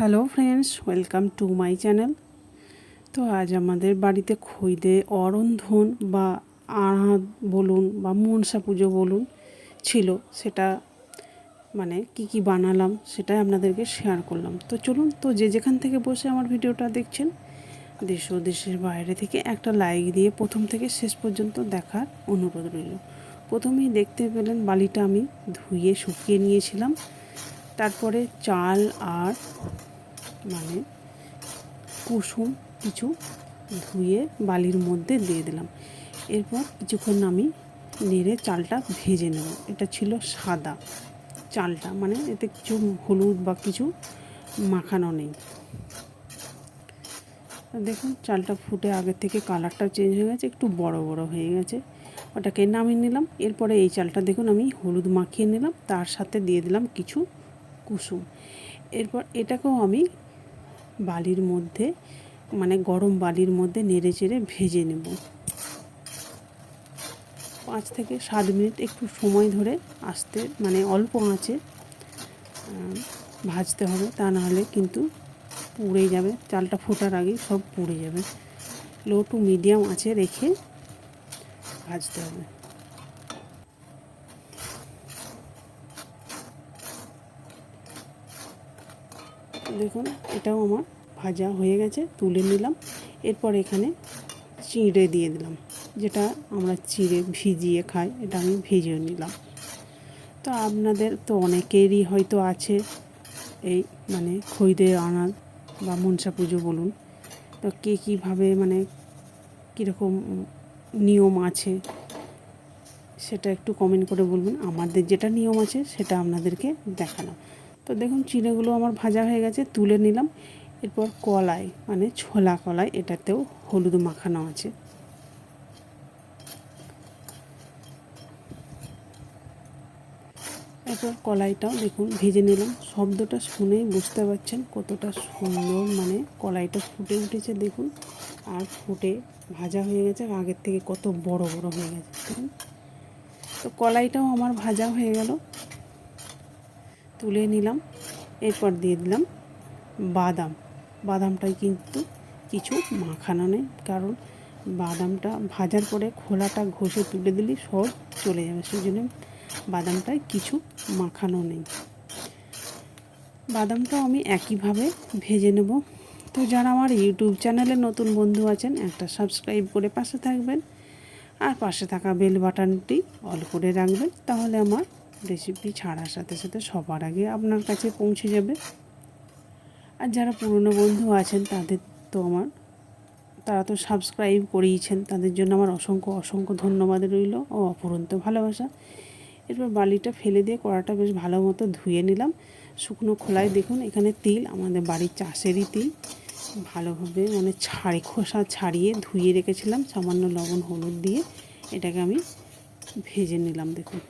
Hello friends, welcome to my channel. তো আজ আমাদের বাড়িতে খইদে অরন্ধন বা আরাধ বলুন বা মনসা পুজো বলুন ছিল। সেটা মানে কি বানালাম সেটাই আপনাদেরকে শেয়ার করলাম। তো চলুন, তো যে যেখান থেকে বসে আমার ভিডিওটা দেখছেন, দেশ ও দেশের বাইরে থেকে একটা লাইক দিয়ে প্রথম থেকে শেষ পর্যন্ত দেখার অনুরোধ রইল। প্রথমেই দেখতে পেলেন বালিটা আমি ধুয়ে শুকিয়ে নিয়েছিলাম। তারপরে চাল আর মানে কুসুম কিছু ধুয়ে বালির মধ্যে দিয়ে দিলাম। এরপর কিছুক্ষণ আমি নেড়ে চালটা ভেজে নেব। এটা ছিল সাদা চালটা, মানে এতে কিছু হলুদ বা কিছু মাখানো নেই। দেখুন চালটা ফুটে আগের থেকে কালারটা চেঞ্জ হয়ে গেছে, একটু বড় বড় হয়ে গেছে। ওটাকে নামিয়ে নিলাম। এরপরে এই চালটা দেখুন আমি হলুদ মাখিয়ে নিলাম, তার সাথে দিয়ে দিলাম কিছু কুসুম। এরপর এটাকেও আমি বালির মধ্যে মানে গরম বালির মধ্যে নেড়ে চেড়ে ভেজে নেব। 5 থেকে 7 মিনিট একটু সময় ধরে আস্তে মানে অল্প আঁচে ভাজতে হবে, তা নাহলে কিন্তু পুড়ে যাবে। চালটা ফোটার আগেই সব পুড়ে যাবে। লো টু মিডিয়াম আঁচে রেখে ভাজতে হবে। দেখুন এটাও আমার ভাজা হয়ে গেছে, তুলে নিলাম। এরপর এখানে চিঁড়ে দিয়ে দিলাম, যেটা আমরা চিঁড়ে ভিজিয়ে খাই, এটা আমি ভেজে নিলাম। তো আপনাদের তো অনেকেরই হয়তো আছে এই মানে খইদে আনাজ বা মনসা পুজো বলুন, তো কে কীভাবে মানে কীরকম নিয়ম আছে সেটা একটু কমেন্ট করে বলবেন। আমাদের যেটা নিয়ম আছে সেটা আপনাদেরকে দেখালাম। তো দেখুন চিড়েগুলো আমার ভাজা হয়ে গেছে, তুলে নিলাম। এরপর কলাই মানে ছোলা কলাই, এটাতেও হলুদ মাখানো আছে। এরপর কলাইটাও দেখুন ভেজে নিলাম। শব্দটা শুনেই বুঝতে পারছেন কতটা সুন্দর মানে কলাইটা ফুটে উঠেছে দেখুন। আর ফুটে ভাজা হয়ে গেছে, আগের থেকে কত বড় বড় হয়ে গেছে দেখুন। তো কলাইটাও আমার ভাজা হয়ে গেল, তুলে নিলাম। এরপর দিয়ে দিলাম বাদাম। বাদামটাই কিন্তু কিছু মাখানো নেই, কারণ বাদামটা ভাজার পরে খোলাটা ঘষে তুলে দিলেই সব চলে যাবে, সেই জন্য বাদামটায় কিছু মাখানো নেই। বাদামটাও আমি একইভাবে ভেজে নেব। তো যারা আমার ইউটিউব চ্যানেলে নতুন বন্ধু আছেন, একটা সাবস্ক্রাইব করে পাশে থাকবেন, আর পাশে থাকা বেল বাটনটি অল করে রাখবেন, তাহলে আমার রেসিপি ছাড়ার সাথে সাথে সবার আগে আপনার কাছে পৌঁছে যাবে। আর যারা পুরনো বন্ধু আছেন তারা তো সাবস্ক্রাইব করিয়েছেন, তাদের জন্য আমার অসংখ্য ধন্যবাদ রইল ও অফুরন্ত ভালোবাসা। এরপর বালিটা ফেলে দিয়ে কড়াটা বেশ ভালো মতো ধুয়ে নিলাম। শুকনো খোলায় দেখুন এখানে তিল, আমাদের বাড়ির চাষেরই তিল, ভালোভাবে মানে খোসা ছাড়িয়ে ধুয়ে রেখেছিলাম সামান্য লবণ হলুদ দিয়ে। এটাকে আমি ভেজে নিলাম। দেখুন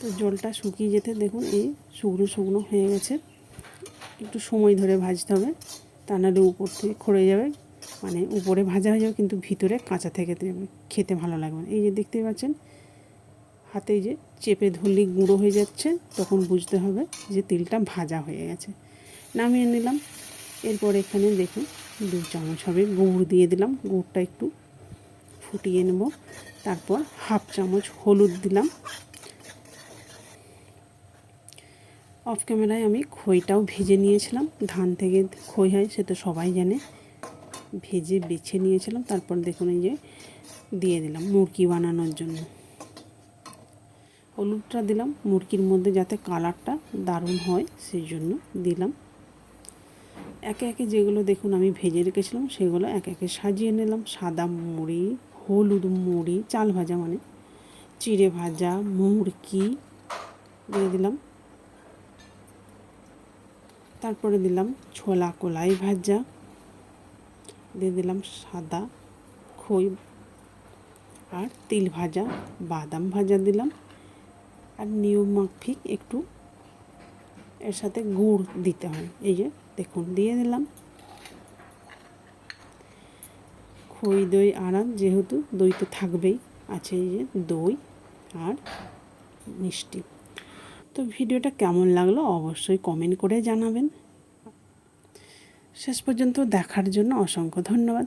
তো জলটা শুকিয়ে যেতে দেখুন এই শুকনো হয়ে গেছে। একটু সময় ধরে ভাজতে হবে, তা নাহলে উপর থেকে খড়ে যাবে, মানে উপরে ভাজা হয়ে যাবে কিন্তু ভিতরে কাঁচা থেকে খেতে ভালো লাগবে না। এই যে দেখতেই পাচ্ছেন হাতে যে চেপে ধরলেই গুঁড়ো হয়ে যাচ্ছে, তখন বুঝতে হবে যে তিলটা ভাজা হয়ে গেছে। নামিয়ে নিলাম। এরপর এখানে দেখুন 2 চামচ হবে গুড় দিয়ে দিলাম। গুড়টা একটু ফুটিয়ে নেব। তারপর 1/2 চামচ হলুদ দিলাম। অফ ক্যামেরায় আমি খইটাও ভেজে নিয়েছিলাম, ধান থেকে খই হয় সে তো সবাই জানে, ভেজে বেছে নিয়েছিলাম। তারপর দেখুন এই যে দিয়ে দিলাম মুরকি বানানোর জন্য হলুদটা দিলাম, মুরগির মধ্যে যাতে কালারটা দারুণ হয় সেই জন্য দিলাম। একে একে যেগুলো দেখুন আমি ভেজে রেখেছিলাম সেগুলো একে একে সাজিয়ে নিলাম। সাদা মুড়ি, হলুদ মুড়ি, চাল ভাজা মানে চিড়ে ভাজা, মুরকি দিয়ে দিলাম। তারপরে দিলাম ছোলা কলাই ভাজা, দিয়ে দিলাম সাদা খই আর তিল ভাজা, বাদাম ভাজা দিলাম। আর নিয়ম মাফিক একটু এর সাথে গুড় দিতে হয়, এই যে দেখুন দিয়ে দিলাম। খই দই আনাজ, যেহেতু দই তো থাকবেই, আছে এই যে দই আর মিষ্টি। তো তো ভিডিওটা কেমন লাগলো অবশ্যই কমেন্ট করে জানাবেন। শেষ পর্যন্ত দেখার জন্য অসংখ্য ধন্যবাদ।